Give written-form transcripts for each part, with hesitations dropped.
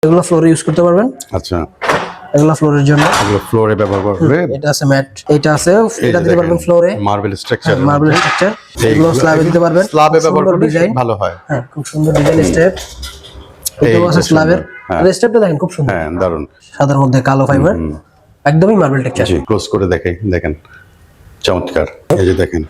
এগুলো ফ্লোরে ইউজ করতে পারবেন। আচ্ছা, এগুলো ফ্লোরের জন্য, এগুলো ফ্লোরে ব্যবহার করবে। এটা আছে ম্যাট, এটা আছে, এটা দিতে পারবেন ফ্লোরে, মার্বেল স্ট্রাকচার, মার্বেল স্ট্রাকচার। এগুলো স্ল্যাবে দিতে পারবেন, স্ল্যাবে ব্যবহার করলে ভালো হয়। হ্যাঁ, খুব সুন্দর ডিজাইন স্টেপ। এটাও আছে স্ল্যাবের, স্টেপটা দেখেন খুব সুন্দর। হ্যাঁ, দারুন। সাদার মধ্যে কালো ফাইবার, একদমই মার্বেল টেক্সচার। জি, ক্লোজ করে দেখেন, চমৎকার। এই যে দেখেন,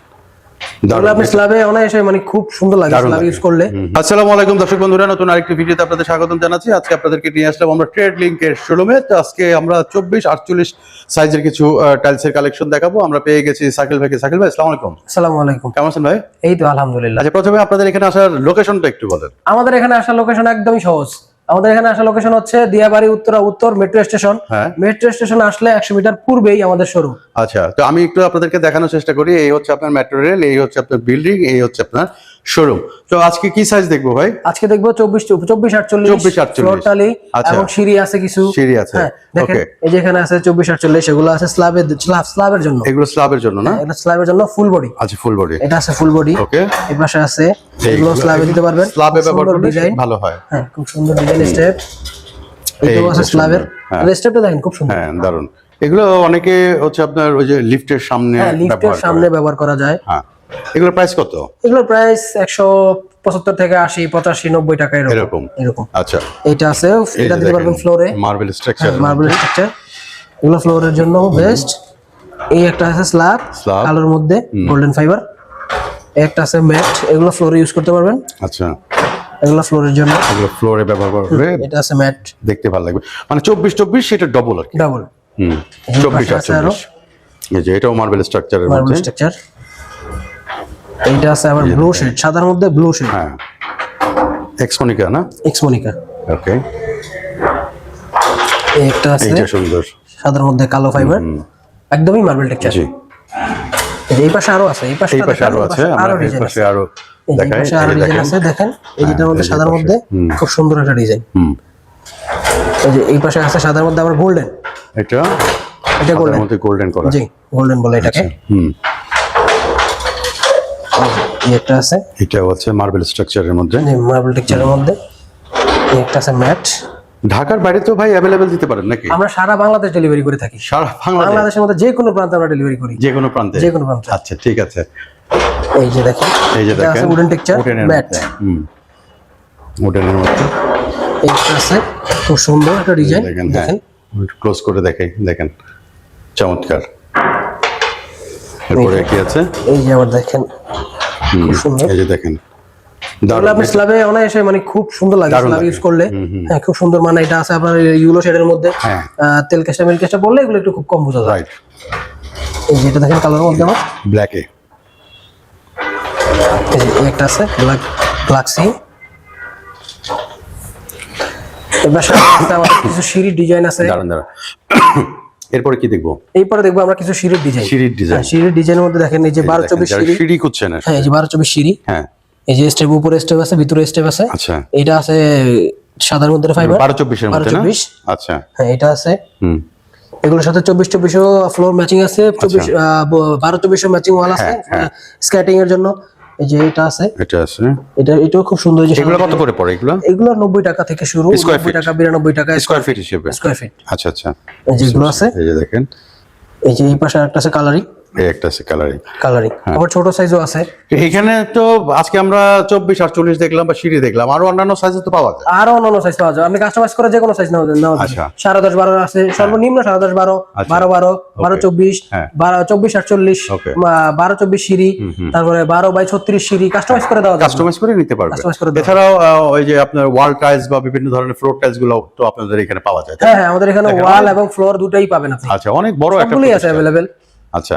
আপনি স্ল্যাবে অনায়াসে মানে খুব সুন্দর লাগে স্ল্যাব ইউজ করলে। আসসালামু আলাইকুম দর্শক বন্ধুরা, নতুন আরেকটি ভিডিওতে আপনাদের স্বাগতম জানাচ্ছি। আজকে আপনাদেরকে নিয়ে আসলাম আমরা ট্রেড লিংকের শোরুমে। তো আজকে আমরা 24-48 সাইজের কিছু টাইলসের কালেকশন দেখাবো। আমরা পেয়ে গেছি সাকিল ভাইকে। সাকিল ভাই, আসসালামু আলাইকুম। আসসালামু আলাইকুম। কেমন আছেন ভাই? এই তো আলহামদুলিল্লাহ। আচ্ছা, প্রথমে আপনাদের এখানে আসার লোকেশনটা একটু বলেন। আমাদের এখানে আসার লোকেশন একদমই সহজ। আমাদের এখানে আসা লোকেশন হচ্ছে দিয়াবাড়ি উত্তর মেট্রো স্টেশন। মেট্রো স্টেশন আসলে 100 মিটার পূর্বেই আমাদের শোরুম। আচ্ছা, তো আমি একটু আপনাদেরকে দেখানোর চেষ্টা করি। এই হচ্ছে আপনার মেট্রো রেল, এই হচ্ছে আপনার বিল্ডিং, এই হচ্ছে আপনার শোরুম। তো আজকে কি সাইজ দেখবো ভাই? আজকে দেখবো 24-48 ফ্লোর টালি এবং সিঁড়ি আছে, কিছু সিঁড়ি আছে। দেখেন এই যে এখানে আছে 24-48, এগুলো আছে স্ল্যাবের জন্য। এগুলো স্ল্যাবের জন্য না? এটা স্ল্যাবের জন্য ফুল বডি। আচ্ছা, ফুল বডি। এটা আছে ফুল বডি। ওকে, এই পাশে আছে, এগুলো স্ল্যাবে দিতে পারবেন। স্ল্যাবে ব্যবহার করলে ভালো হয়। হ্যাঁ, খুব সুন্দর ডিজাইন স্টেপ। এটাও আছে স্ল্যাবের, স্টেপটা দেখেন খুব সুন্দর। হ্যাঁ, দারুন। এগুলো অনেকে হচ্ছে আপনার ওই যে লিফটের সামনে ব্যবহার করা যায়। হ্যাঁ, এগুলোর প্রাইস কত? এগুলোর প্রাইস 175 থেকে 80, 85, 90 টাকা এরকম। আচ্ছা, এটা আছে, এটা দিতে পারবেন ফ্লোরে, মার্বেল স্ট্রাকচার, এগুলো ফ্লোরের জন্য বেস্ট। এই একটা আছে স্ল্যাব কালোর মধ্যে গোল্ডেন ফাইবার, একটা আছে ম্যাট, এগুলো ফ্লোরে ইউজ করতে পারবেন। আচ্ছা, এগুলো ফ্লোরের জন্য, এগুলো ফ্লোরে ব্যবহার করবে। এটা আছে ম্যাট, দেখতে ভালো লাগবে। মানে 24 সেটা ডবল আর কি, ডাবল। 24-48। এই যে এটাও মার্বেল স্ট্রাকচারের মধ্যে, মার্বেল স্ট্রাকচার। এইটা আছে আবার ব্লু শেড, সাদার মধ্যে ব্লু শেড। হ্যাঁ, এক্সমোনিকা না? এক্সমোনিকা। ওকে, এই একটা আছে, এইটা সুন্দর, সাদার মধ্যে কালো ফাইবার, একদমই মার্বেল টেক্সচার। জি, এই পাশে আরো আছে, এই পাশে আরো আছে, আমরা এই পাশে আরো দেখাই। আরো ডিজাইন আছে, দেখেন এই যেটার মধ্যে সাদার মধ্যে খুব সুন্দর একটা ডিজাইন। এই যে এই পাশে আছে সাদার মধ্যে আবার গোল্ডেন, এটা গোল্ডেন মধ্যে গোল্ডেন করা। জি, গোল্ডেন বলে এটাকে। এই একটা আছে, এটা হচ্ছে মার্বেল স্ট্রাকচারের মধ্যে, জি, মার্বেল টেক্সচারের মধ্যে। এই একটা আছে ম্যাট। ঢাকার বাইরে তো ভাই अवेलेबल দিতে পারেন নাকি? আমরা সারা বাংলাদেশ ডেলিভারি করে থাকি। সারা বাংলাদেশের মধ্যে যে কোনো প্রান্তে আমরা ডেলিভারি করি, যে কোনো প্রান্তে। আচ্ছা, ঠিক আছে। এই যে দেখেন, এই যে দেখেন উডেন টেক্সচার ম্যাট, উডেনের মধ্যে। এইটা আছে খুব সুন্দর একটা ডিজাইন, দেখেন ক্লোজ করে দেখেন, চমৎকার। এরপরে কি আছে? এই যে আবার দেখেন খুব সুন্দর। এই যে দেখেন, আপনি স্ল্যাবে অনায়াসে মানে খুব সুন্দর লাগে স্ল্যাব ইউজ করলে। হ্যাঁ, খুব সুন্দর। মানে এটা আছে আপনার ইউলো শেডের মধ্যে, তেল কেশটা মিল কেশটা বললে এগুলো একটু খুব কম বোঝা যায়। এই যে এটা দেখেন কালার মধ্যে আমার ব্ল্যাকে। এই একটা আছে ব্ল্যাক সি। এবার সাথে আমাদের কিছু সিঁড়ির ডিজাইন আছে। দাঁড়ান, এরপরে কি দেখবো? এরপরে দেখবো আমরা কিছু সিঁড়ির ডিজাইন। সিঁড়ির ডিজাইনের মধ্যে দেখেন এই যে 12-24 সিঁড়ি করছে না। হ্যাঁ, এই যে 12-24 সিঁড়ি। হ্যাঁ, এই যে স্টেপ, উপরে স্টেপ আছে, ভিতরে স্টেপ আছে। আচ্ছা, এটা আছে সাদার মধ্যে ফাইবার 12-24 এর মধ্যে না? আচ্ছা, হ্যাঁ, এটা আছে। এগুলোর সাথে 24-24 ফ্লোর ম্যাচিং আছে, 12-24 ম্যাচিং ওয়াল আছে স্কেটিং এর জন্য। এই যে এটা আছে, এটাও খুব সুন্দর। এগুলো কত করে পড়ে? এগুলো 90 টাকা থেকে শুরু, 90 টাকা 92 টাকা স্কয়ার ফিট হিসেবে। আচ্ছা, এই যেগুলো আছে, এই যে দেখেন, এই যে এই পাশে একটা আছে কালারিং, এই একটা আছে কালারিং। আবার ছোট সাইজও আছে। এখানে তো আজকে আমরা 24-48 দেখলাম বা সিঁড়ি দেখলাম, আরো অন্যান্য সাইজ তো পাওয়া যায়। আরো অন্যান্য সাইজ পাওয়া যায়, আপনি কাস্টমাইজ করে যে কোনো সাইজ নাও। 10.5-12 আছে, সর্বনিম্ন 10.5-12, 12-12, 12-24, 24-48, 12-24 সিঁড়ি, তারপরে 12/36 সিঁড়ি কাস্টমাইজ করে দেওয়া যায়, কাস্টমাইজ করে নিতে পারবে। এছাড়াও ওই যে আপনার ওয়াল টাইলস বা বিভিন্ন ধরনের ফ্লোর টাইলস গুলো তো আপনাদের এখানে পাওয়া যায়। হ্যাঁ, আমাদের এখানে ওয়াল এবং ফ্লোর দুটোই পাবেন আপনি। আচ্ছা, অনেক বড় একটা আছে अवेलेबल। আচ্ছা,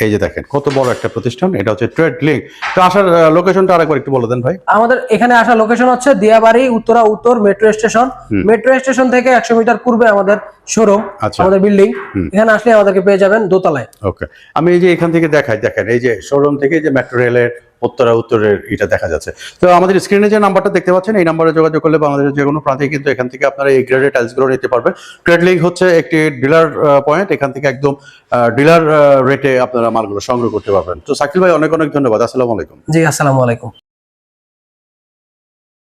এই যে দেখেন কত বড় একটা প্রতিষ্ঠান, এটা হচ্ছে ট্রেড লিংক। তো আসার লোকেশনটা আরেকবার একটু বলে দেন ভাই। আমাদের এখানে আসার লোকেশন হচ্ছে দিয়াবাড়ি উত্তর মেট্রো স্টেশন। মেট্রো স্টেশন থেকে 100 মিটার পূর্বে আমাদের শোরুম, আমাদের বিল্ডিং। এখানে আসলে আমাদেরকে পেয়ে যাবেন দোতলায়। ওকে, আমি এই যে এখান থেকে দেখেন এই যে শোরুম থেকে যে মেট্রো রেলের উত্তরের এটা দেখা যাচ্ছে। তো আমাদের স্ক্রিনে যে নাম্বারটা দেখতে পাচ্ছেন, এই নাম্বারে যোগাযোগ করলে বাংলাদেশের যে কোনো প্রান্তে কিন্তু এখান থেকে আপনারা এই গ্রেডের টাইলস গুলো নিতে পারবেন। ট্রেড লিংক হচ্ছে একটি ডিলার পয়েন্ট, এখান থেকে একদম ডিলার রেটে আপনারা মালগুলো সংগ্রহ করতে পারবেন। তো সাকিল ভাই, অনেক ধন্যবাদ। আসসালামু আলাইকুম। জি, আসসালামু আলাইকুম।